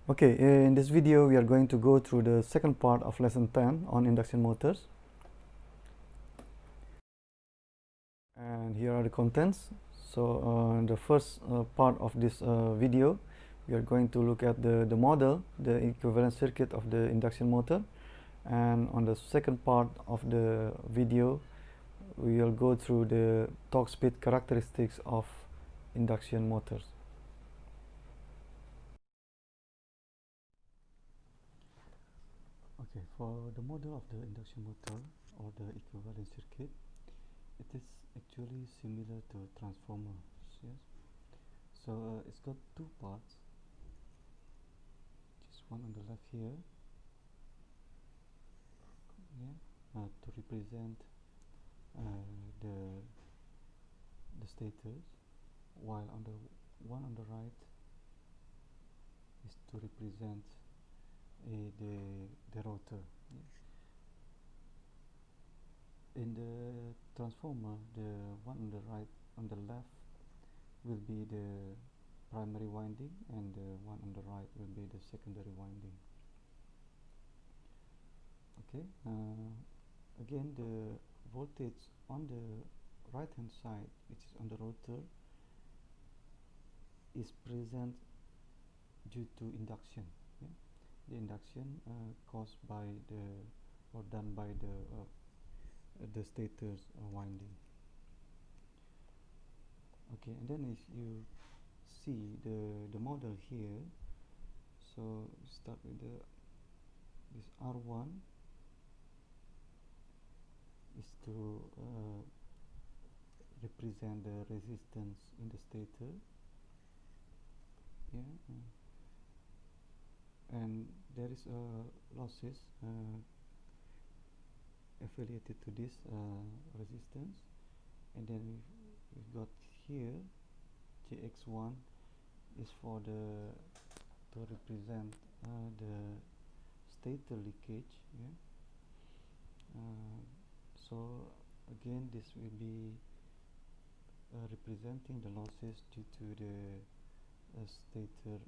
Okay, in this video we are going to go through the second part of lesson 10 on induction motors, and here are the contents. So the first part of this video we are going to look at the model, the equivalent circuit of the induction motor, and on the second part of the video we will go through the torque speed characteristics of induction motors. Okay, for the model of the induction motor or the equivalent circuit, it is actually similar to a transformer. Yes. So it's got two parts. Just one on the left here, yeah, to represent the stators, while on the one on the right is to represent the rotor. Yeah. In the transformer, the one on the right, on the left, will be the primary winding, and the one on the right will be the secondary winding. Okay. Again, the voltage on the right hand side, which is on the rotor, is present due to induction. Yeah? The induction caused by the or done by the stator's winding. Okay, and then if you see the model here, so start with this R1 is to represent the resistance in the stator. Yeah, and there is losses affiliated to this resistance, and then we've got here JX1 is for the to represent the stator leakage. Yeah. So again, this will be representing the losses due to the stator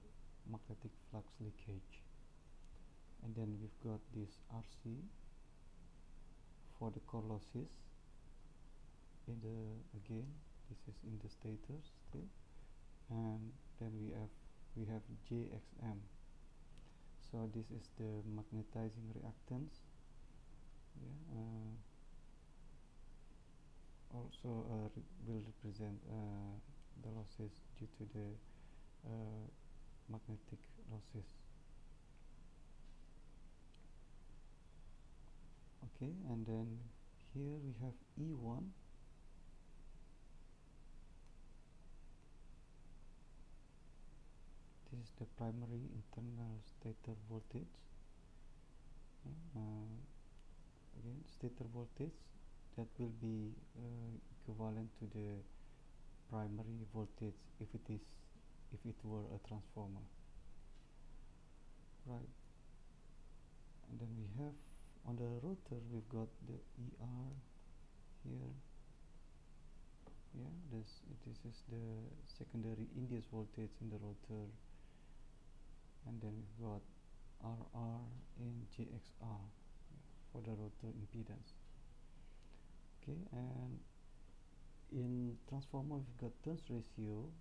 magnetic flux leakage. And then we've got this RC for the core losses. In the again, this is in the stator still, and then we have JXM. So this is the magnetizing reactance. Yeah, also will represent the losses due to the magnetic losses. Okay, and then here we have E1. This is the primary internal stator voltage. Again, stator voltage that will be equivalent to the primary voltage if it were a transformer, right? And then we have on the rotor we've got the ER here. Yeah, this is the secondary induced voltage in the rotor, and then we've got RR and JXR for the rotor impedance. Okay, and in transformer we've got turns ratio,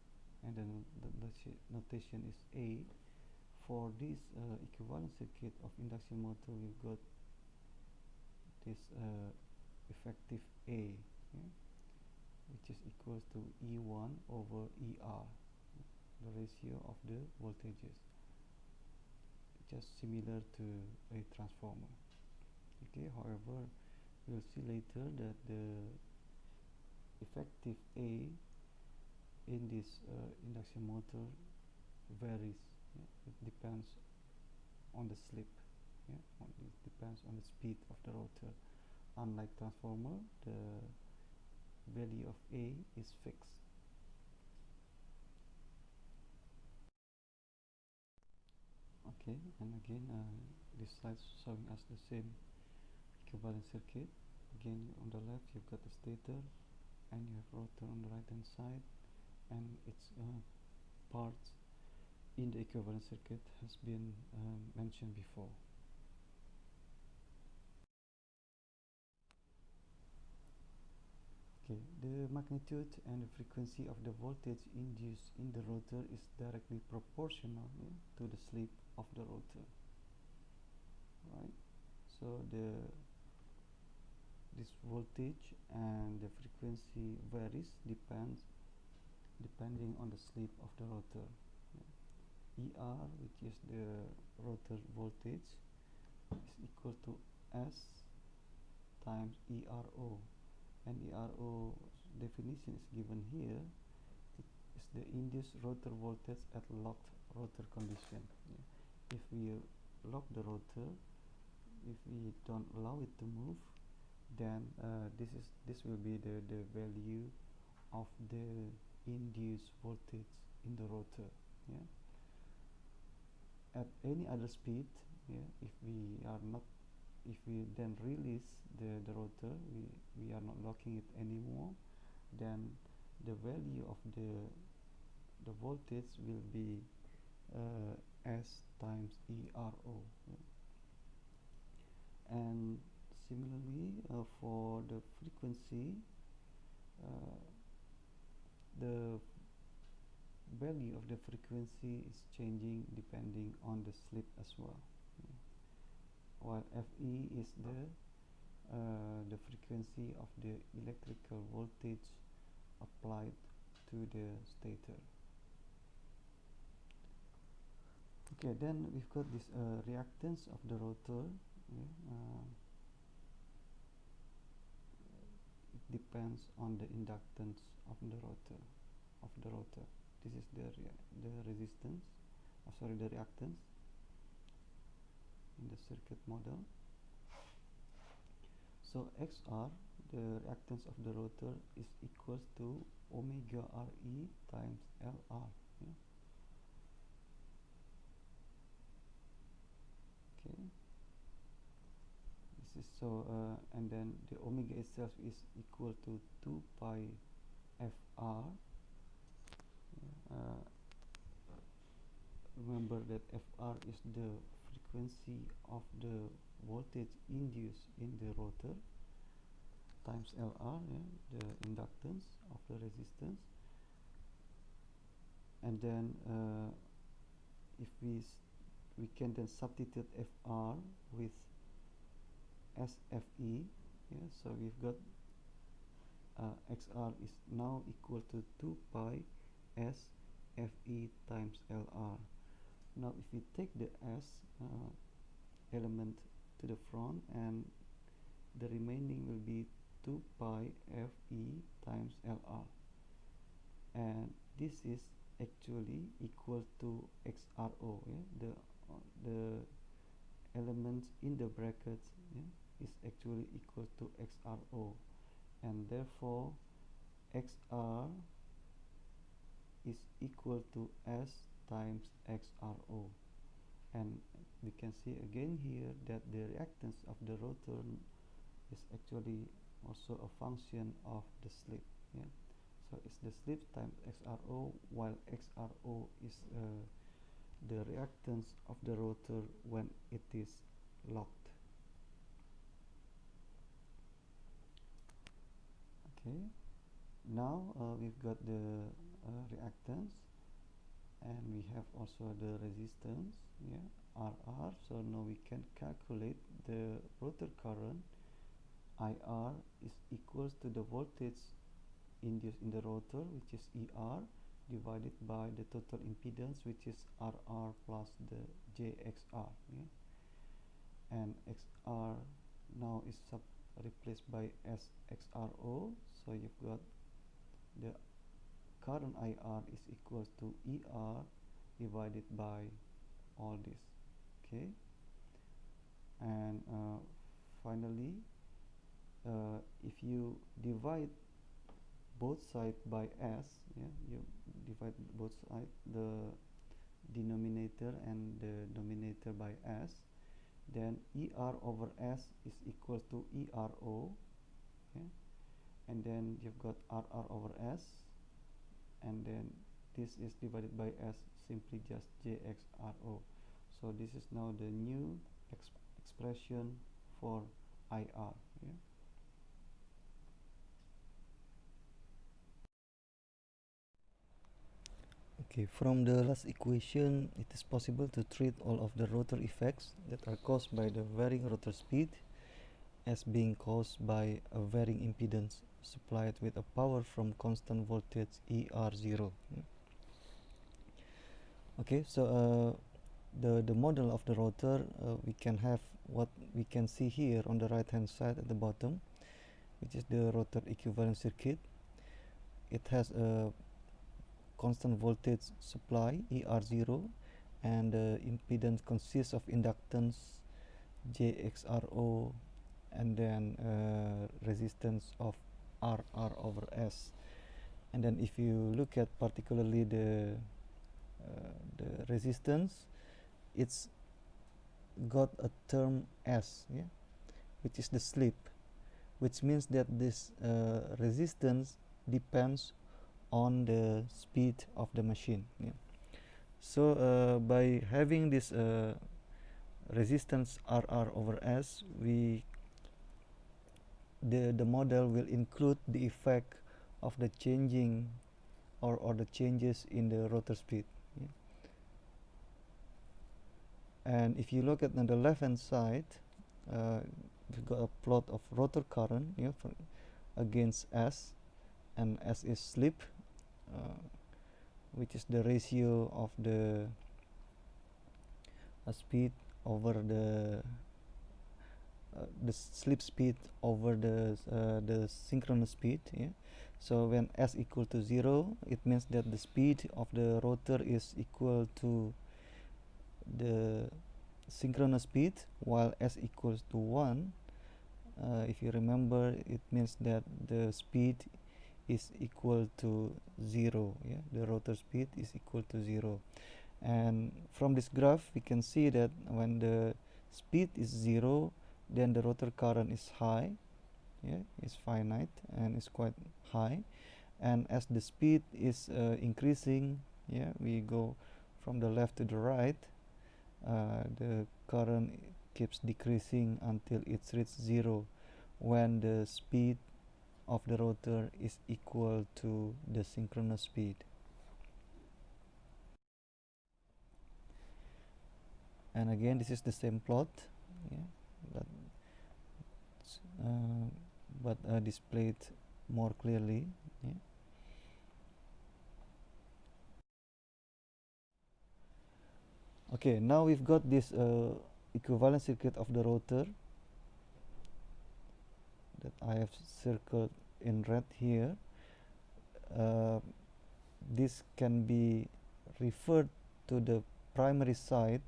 and then the notation is A. For this equivalent circuit of induction motor, we've got this effective A, yeah, which is equals to E1 over ER, the ratio of the voltages, just similar to a transformer. Okay, however, we'll see later that the effective A in this induction motor varies. Yeah? It depends on the slip. Yeah? It depends on the speed of the rotor. Unlike transformer, the value of A is fixed. Okay, and again this slide showing us the same equivalent circuit. Again, on the left you've got the stator, and you have rotor on the right hand side, and its parts in the equivalent circuit has been mentioned before. Okay, the magnitude and the frequency of the voltage induced in the rotor is directly proportional to the slip of the rotor. Right, so this voltage and the frequency varies depending on the slip of the rotor. ER, which is the rotor voltage, is equal to S times ERO, and ERO definition is given here. It is the induced rotor voltage at locked rotor condition. If we lock the rotor, if we don't allow it to move, then this will be the value of the induced voltage in the rotor. At any other speed, if we then release the rotor, we are not locking it anymore, then the value of the voltage will be S times ERO. And similarly, for the frequency, the value of the frequency is changing depending on the slip as well. While Fe is the frequency of the electrical voltage applied to the stator. Okay, then we've got this reactance of the rotor. It depends on the inductance of the rotor. This is the resistance, the reactance in the circuit model. So XR, the reactance of the rotor, is equals to omega Re times Lr. Okay. This is so, and then the omega itself is equal to 2 pi Fr. Remember that Fr is the frequency of the voltage induced in the rotor times Lr, the inductance of the resistance. And then if we can then substitute Fr with Sfe, so we've got Xr is now equal to 2 pi Sfe times Lr. Now if we take the S element to the front, and the remaining will be 2 pi Fe times Lr, and this is actually equal to XRO. The elements in the brackets is actually equal to XRO, and therefore XR is equal to S times XRO. And we can see again here that the reactance of the rotor is actually also a function of the slip. So it's the slip times XRO, while XRO is the reactance of the rotor when it is locked. Okay, now we've got the reactance, and we have also the resistance, RR. So now we can calculate the rotor current. IR is equals to the voltage induced in the rotor, which is ER, divided by the total impedance, which is RR plus the JXR. And XR now is replaced by SXRO, so you've got the current IR is equals to ER divided by all this. Okay, and finally, if you divide both sides by S, you divide both sides, the denominator and the denominator by S, then ER over S is equal to ERO, and then you've got RR over S, and then this is divided by S, simply just JXRO. So this is now the new expression for IR. Yeah? Okay, from the last equation, it is possible to treat all of the rotor effects that are caused by the varying rotor speed as being caused by a varying impedance supplied with a power from constant voltage ER0. Okay, so the model of the rotor, we can have what we can see here on the right hand side at the bottom, which is the rotor equivalent circuit. It has a constant voltage supply ER0, and the impedance consists of inductance JXRO, and then resistance of RR over S. And then if you look at particularly the resistance, it's got a term S, yeah, which is the slip, which means that this resistance depends on the speed of the machine. Yeah. So by having this resistance RR over S, the model will include the effect of the changing or the changes in the rotor speed. Yeah. And if you look at on the left hand side, we've got a plot of rotor current, yeah, against S, and S is slip, which is the ratio of the speed over the slip speed over the synchronous speed. Yeah. So when S equal to 0, it means that the speed of the rotor is equal to the synchronous speed, while S equals to 1, if you remember, it means that the speed is equal to 0. Yeah, the rotor speed is equal to 0. And from this graph we can see that when the speed is 0, then the rotor current is high, yeah, is finite and is quite high. And as the speed is increasing, yeah, we go from the left to the right, the current keeps decreasing until it reaches 0 when the speed of the rotor is equal to the synchronous speed. And again, this is the same plot, yeah, but displayed more clearly. Yeah. Okay, now we've got this equivalent circuit of the rotor that I have circled in red here. This can be referred to the primary side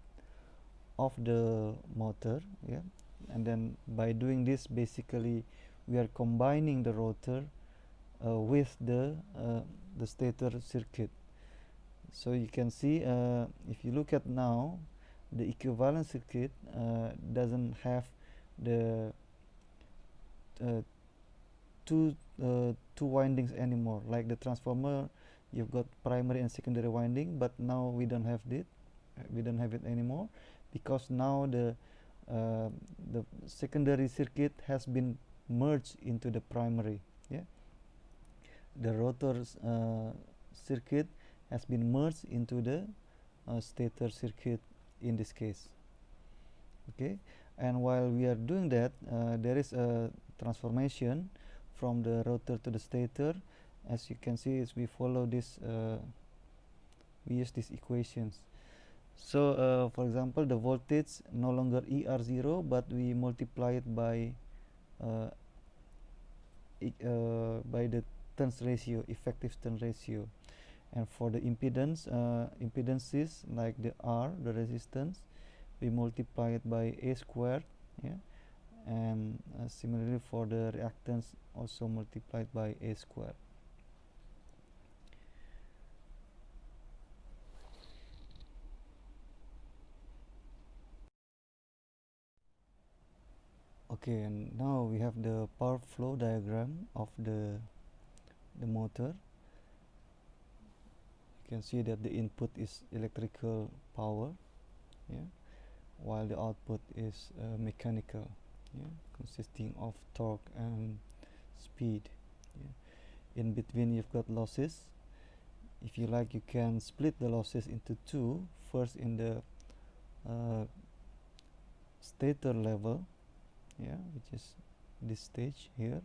of the motor, yeah, and then by doing this, basically we are combining the rotor with the stator circuit. So you can see, if you look at now, the equivalent circuit doesn't have the two windings anymore. Like the transformer, you've got primary and secondary winding, but now we don't have it. We don't have it anymore, because now the secondary circuit has been merged into the primary. Yeah, the rotor circuit has been merged into the stator circuit in this case. Okay, and while we are doing that, there is a transformation from the rotor to the stator. As you can see, as we follow this, we use these equations. So for example, the voltage no longer ER0, but we multiply it by the turns ratio, effective turn ratio. And for the impedances like the R, the resistance, we multiply it by A squared, yeah, and similarly for the reactance, also multiplied by A squared. Okay, and now we have the power flow diagram of the motor. You can see that the input is electrical power, yeah, while the output is mechanical, yeah, consisting of torque and speed, yeah. In between you've got losses. If you like, you can split the losses into two. First in the stator level, yeah, which is this stage here,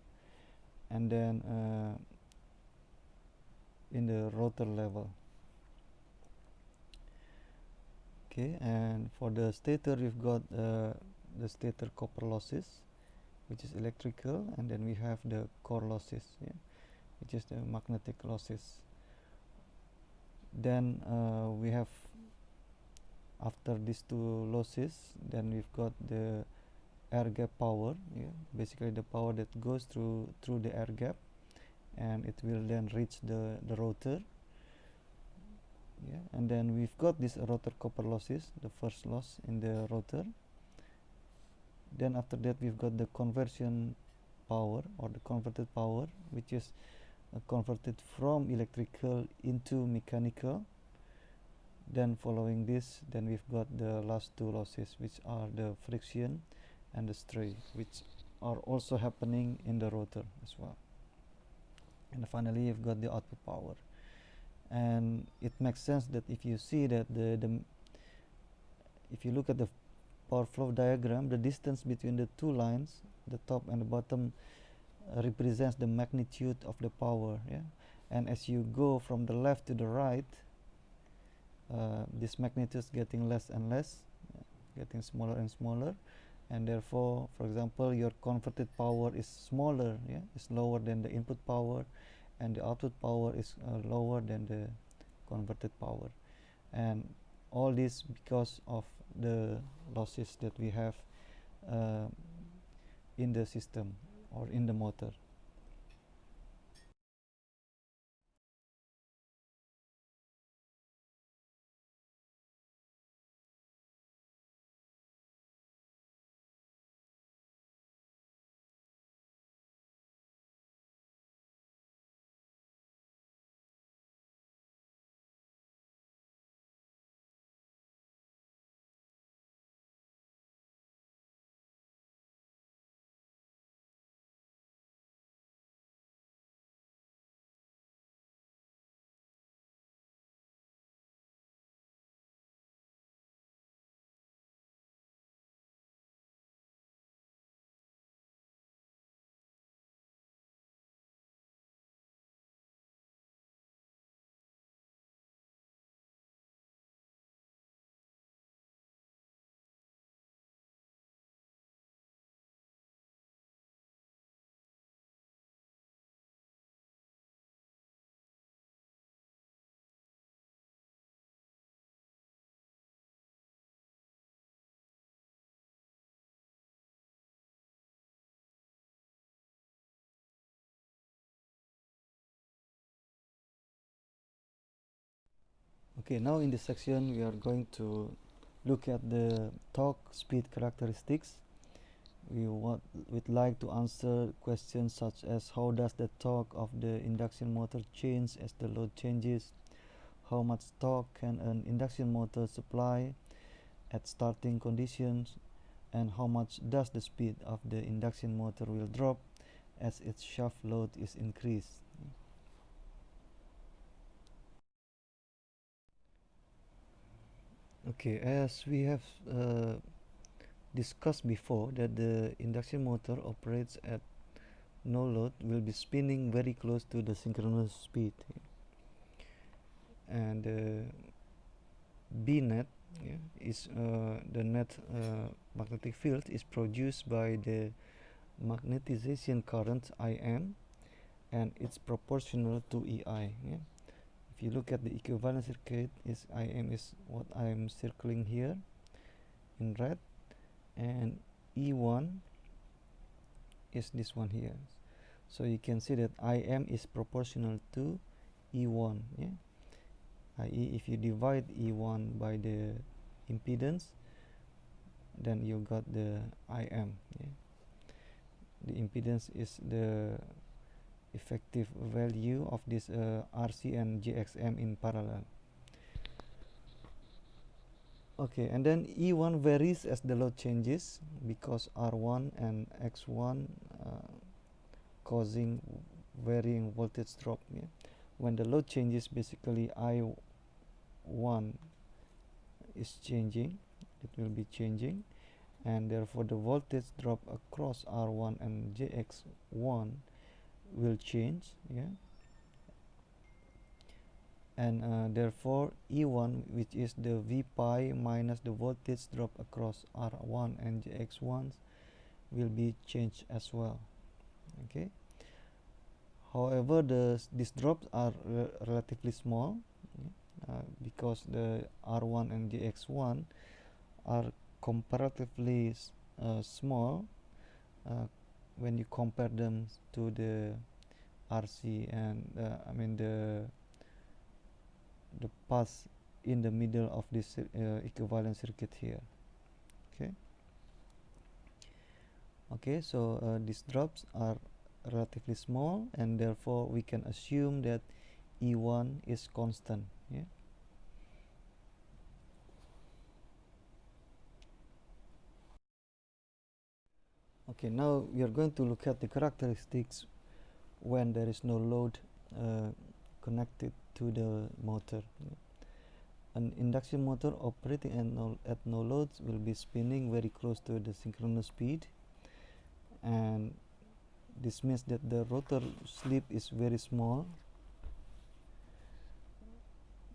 and then in the rotor level. Okay, and for the stator we've got the stator copper losses, which is electrical, and then we have the core losses, yeah, which is the magnetic losses. Then we have, after these two losses, then we've got the air gap power, yeah, basically the power that goes through the air gap, and it will then reach the rotor, yeah. And then we've got this rotor copper losses, the first loss in the rotor. Then after that we've got the conversion power, or the converted power, which is converted from electrical into mechanical. Then following this, then we've got the last two losses, which are the friction and the stray, which are also happening in the rotor as well. And finally you've got the output power. And it makes sense that if you see that if you look at the power flow diagram, the distance between the two lines, the top and the bottom, represents the magnitude of the power, yeah. And as you go from the left to the right, this magnitude is getting less and less, getting smaller and smaller, and therefore, for example, your converted power is smaller, yeah, is lower than the input power, and the output power is lower than the converted power. And all this because of the losses that we have in the system or in the motor. Okay, now in this section we are going to look at the torque speed characteristics. We'd like to answer questions such as how does the torque of the induction motor change as the load changes, how much torque can an induction motor supply at starting conditions, and how much does the speed of the induction motor will drop as its shaft load is increased. Okay, as we have discussed before, that the induction motor operates at no load, will be spinning very close to the synchronous speed, and B net, yeah, is the net magnetic field is produced by the magnetization current IM, and it's proportional to EI, yeah. If you look at the equivalent circuit, is IM is what I'm circling here in red, and E1 is this one here. So you can see that IM is proportional to E1, yeah, i.e. if you divide E1 by the impedance, then you got the IM, yeah. The impedance is the effective value of this RC and GXM in parallel, Okay, and then E1 varies as the load changes because R1 and X1 causing varying voltage drop. Yeah? When the load changes, basically I1 is changing, it will be changing, and therefore the voltage drop across R1 and JX1 will change. Yeah, and therefore E1, which is the V pi minus the voltage drop across R1 and JX1, will be changed as well. Okay, however, these drops are relatively small, because the R1 and JX1 are comparatively small when you compare them to the RC and I mean the path in the middle of this equivalent circuit here. Okay, so these drops are relatively small, and therefore we can assume that E1 is constant. Yeah. Okay, now we are going to look at the characteristics when there is no load connected to the motor. An induction motor operating at no loads will be spinning very close to the synchronous speed, and this means that the rotor slip is very small.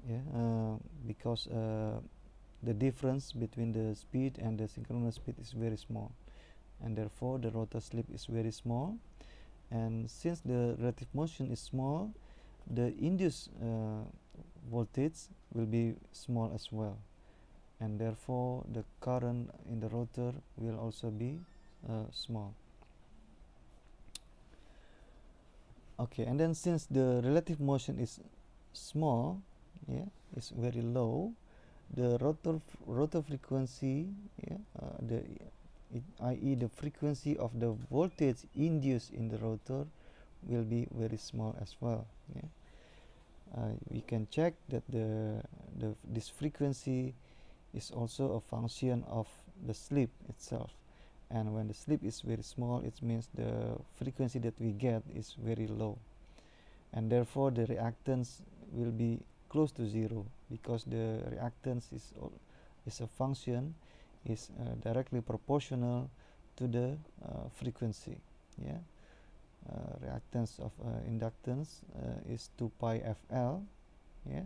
Yeah, because the difference between the speed and the synchronous speed is very small, and therefore the rotor slip is very small. And since the relative motion is small, the induced voltage will be small as well, and therefore the current in the rotor will also be small. Okay, and then since the relative motion is small, yeah, is very low, the rotor frequency, yeah, i.e. the frequency of the voltage induced in the rotor will be very small as well. Yeah. We can check that this frequency is also a function of the slip itself, and when the slip is very small, it means the frequency that we get is very low, and therefore the reactance will be close to zero, because the reactance is a function, is directly proportional to the frequency. Yeah, reactance of inductance is 2 pi FL. Yeah,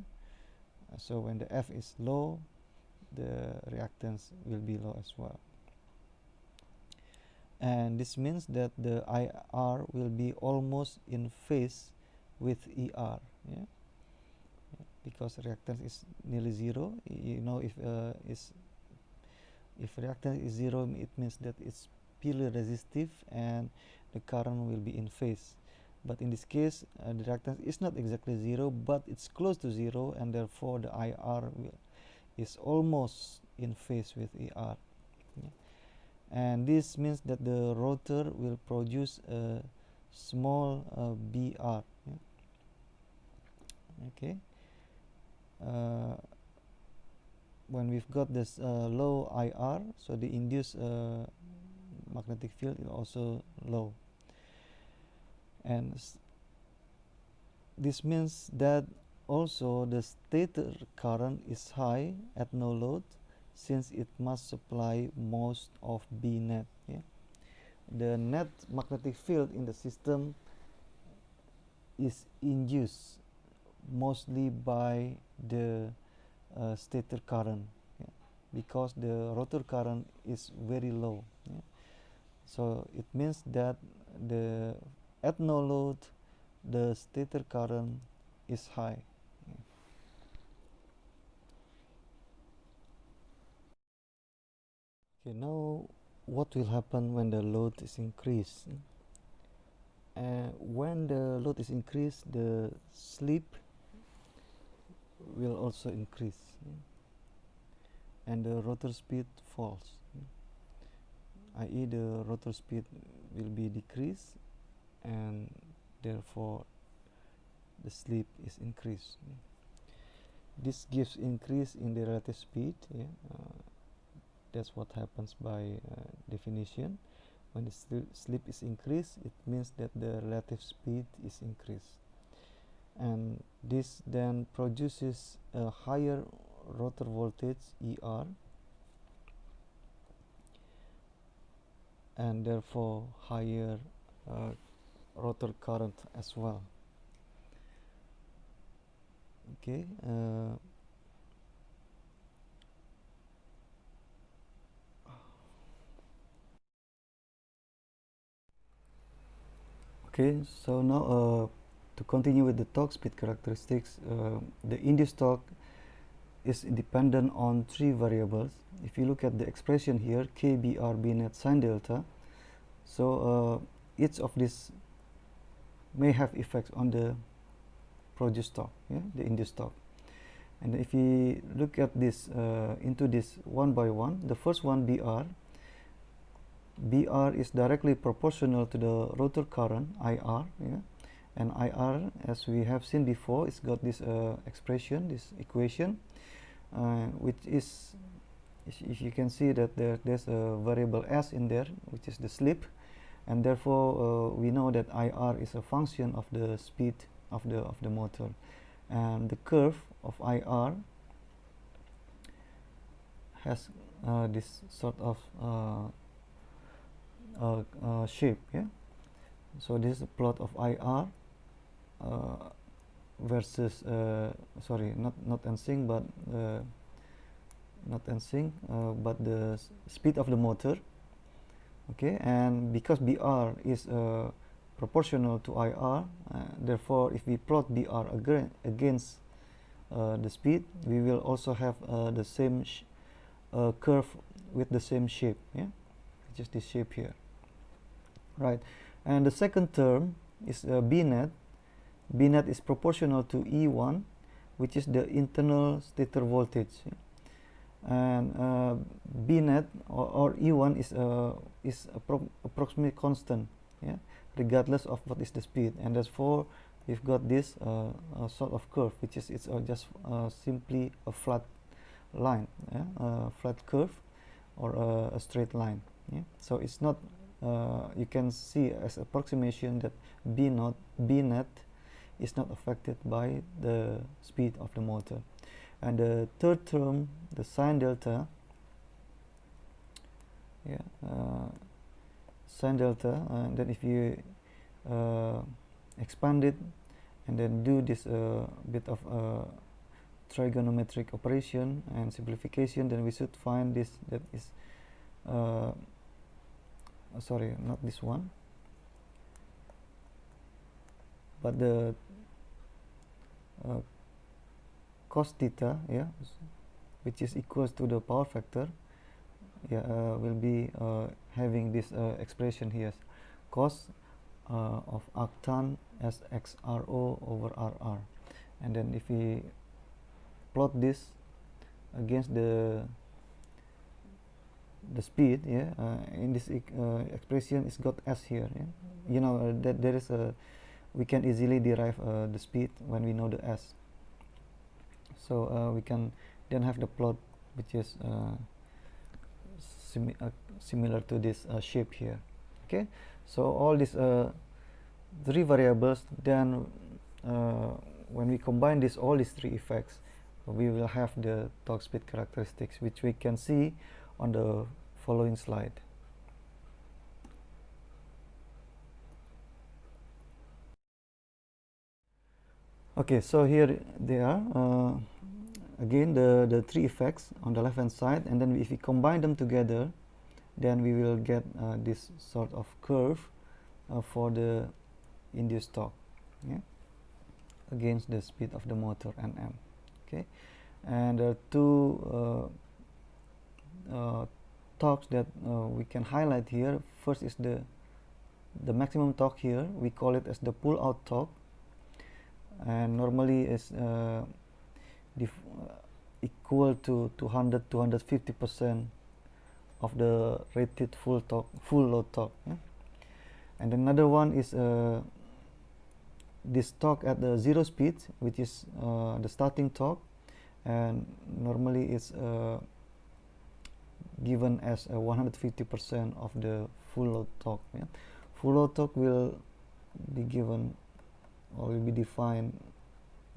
so when the F is low, the reactance will be low as well, and this means that the IR will be almost in phase with ER. Yeah, because reactance is nearly zero. You know, if reactance is zero, it means that it's purely resistive and the current will be in phase. But in this case, the reactance is not exactly zero, but it's close to zero, and therefore the IR is almost in phase with ER. Yeah. And this means that the rotor will produce a small BR. Yeah. Okay. When we've got this low IR, so the induced magnetic field is also low, and this means that also the stator current is high at no load, since it must supply most of B net. Yeah? The net magnetic field in the system is induced mostly by the stator current, yeah? Because the rotor current is very low. Yeah? So it means that at no load, the stator current is high. Okay, now what will happen when the load is increased? When the load is increased, the slip will also increase, and the rotor speed falls, i.e. the rotor speed will be decreased, and therefore the slip is increased. This gives increase in the relative speed, yeah, That's what happens by definition. When the slip is increased, it means that the relative speed is increased, and this then produces a higher rotor voltage ER, and therefore higher rotor current as well. Okay. Okay, so now to continue with the torque speed characteristics, the induced torque is dependent on three variables. If you look at the expression here, K, B, R, B net sine delta, so each of these may have effects on the produced torque, yeah, the induced torque. And if we look at this into this one by one, the first one, BR is directly proportional to the rotor current IR, yeah? And IR, as we have seen before, it's got this expression, this equation, which is, if you can see that there's a variable S in there, which is the slip, and therefore we know that IR is a function of the speed of the motor, and the curve of IR has this sort of shape, yeah. So this is a plot of IR versus sorry, not NSYNC, but not NSYNC, but the speed of the motor. Okay, and because BR is proportional to IR, therefore if we plot BR against the speed, we will also have the same curve with the same shape, yeah, just this shape here, right? And the second term is B net. B net is proportional to E1, which is the internal stator voltage, yeah? And B net or E1 is approximately constant, yeah, regardless of what is the speed, and therefore we've got this sort of curve, which is just simply a flat line, yeah? A flat curve or a straight line, yeah? So it's not, you can see as approximation that B net is not affected by the speed of the motor. And the third term, the sine delta, yeah, sine delta, and then if you expand it and then do this bit of trigonometric operation and simplification, then we should find this, that is sorry, not this one, but the cos theta, yeah, which is equals to the power factor, yeah, will be having this expression here, cos of arctan as xRO over RR. And then if we plot this against the speed, yeah, in this expression it's got S here, yeah? You know that there is a, we can easily derive the speed when we know the S. So we can then have the plot which is similar to this shape here. Okay, so all these three variables, then when we combine this, all these three effects, we will have the torque speed characteristics, which we can see on the following slide. Okay, so here they are. Again, the three effects on the left hand side, and then if we combine them together, then we will get this sort of curve for the induced torque, yeah, against the speed of the motor Nm. Okay, and there are two torques that we can highlight here. First is the maximum torque here. We call it as the pull out torque, and normally is equal to 250% of the rated full load torque, yeah? And another one is this torque at the zero speed, which is the starting torque, and normally it's given as 150% of the full load torque. Yeah? Full load torque will be given or will be defined,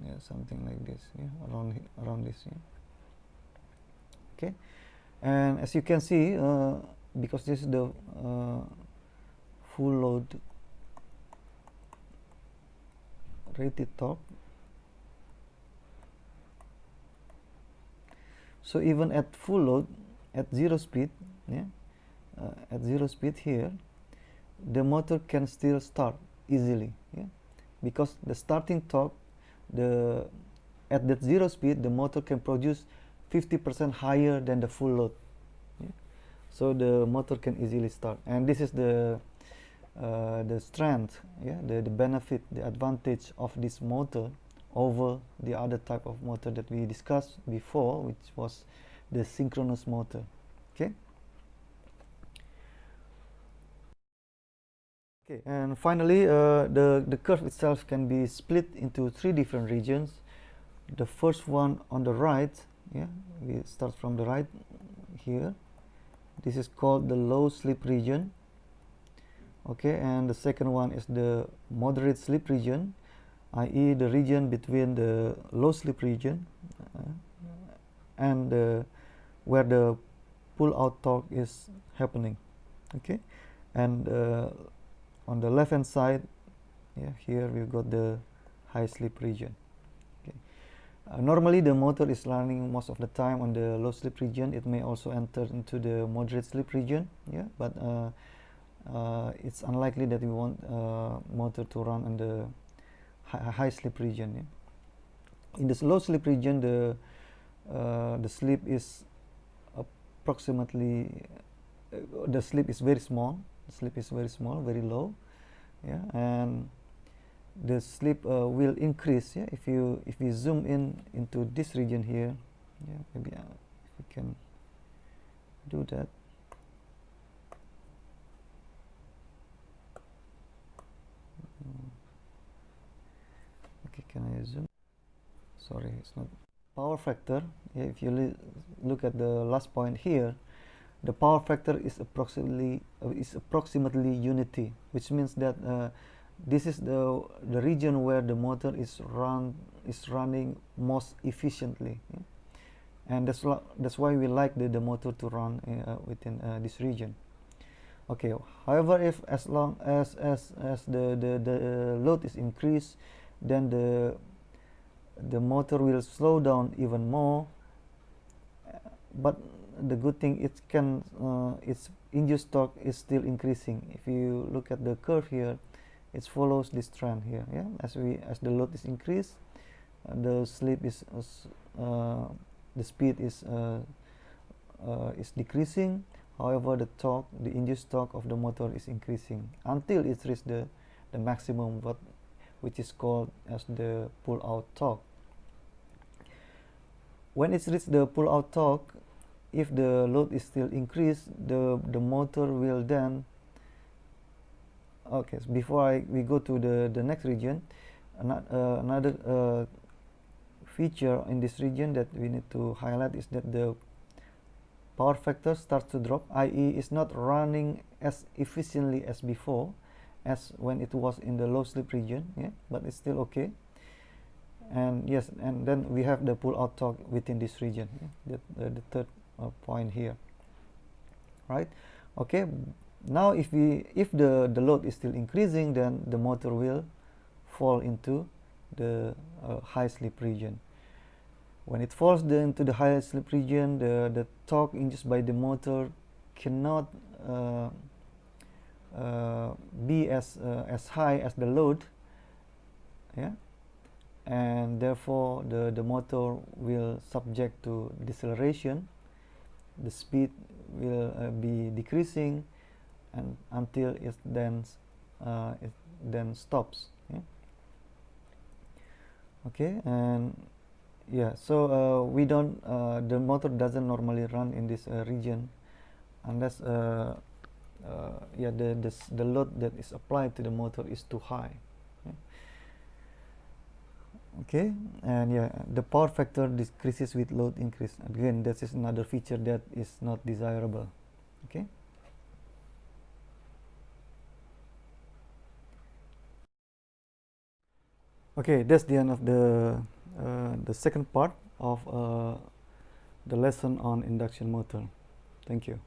yeah, something like this, yeah, around this. Yeah? Okay, and as you can see, because this is the full load rated torque, so even at full load, at zero speed, yeah, at zero speed here, the motor can still start easily, yeah, because the starting torque, at that zero speed, the motor can produce 50% higher than the full load, yeah? So the motor can easily start, and this is the strength, yeah, the benefit, the advantage of this motor over the other type of motor that we discussed before, which was the synchronous motor. Okay. Okay, and finally, the curve itself can be split into 3 different regions. The first one on the right, yeah, we start from the right here. This is called the low slip region. Okay, and the second one is the moderate slip region, i.e. the region between the low slip region and where the pull out torque is happening. Okay, and on the left hand side, yeah, here we've got the high slip region. Okay. Normally the motor is running most of the time on the low slip region. It may also enter into the moderate slip region, yeah, but it's unlikely that we want motor to run on the high slip region. Yeah. In this low slip region, the slip is approximately the slip is very small. The slip is very small, very low, yeah, and the slip will increase. Yeah, if you zoom into this region here, yeah, maybe if we can do that. Okay, can I zoom? Sorry, it's not power factor. Yeah, if you look at the last point here, the power factor is approximately unity, which means that this is the region where the motor is running most efficiently, yeah? And that's why we like the motor to run within this region. Okay. However, if as long as the load is increased, then the motor will slow down even more. But the good thing, it can its induced torque is still increasing. If you look at the curve here, it follows this trend here. Yeah, as the load is increased, the slip is the speed is decreasing. However, the torque, the induced torque of the motor is increasing until it reaches the maximum, which is called as the pull out torque. When it reaches the pull out torque, if the load is still increased, the motor will then, okay, so before we go to the next region, another feature in this region that we need to highlight is that the power factor starts to drop, i.e. it's not running as efficiently as before, as when it was in the low slip region, yeah, but it's still okay. And yes, and then we have the pull out torque within this region, yeah, the third point here, right? Okay, now if the load is still increasing, then the motor will fall into the high slip region. When it falls into the high slip region, the torque induced by the motor cannot be as high as the load, yeah, and therefore the motor will subject to deceleration. The speed will be decreasing, and until it then stops. Yeah? Okay, and yeah, so we don't the motor doesn't normally run in this region unless yeah, the load that is applied to the motor is too high. Yeah? Okay, and yeah, the power factor decreases with load increase. Again, this is another feature that is not desirable. Okay. Okay, that's the end of the second part of the lesson on induction motor. Thank you.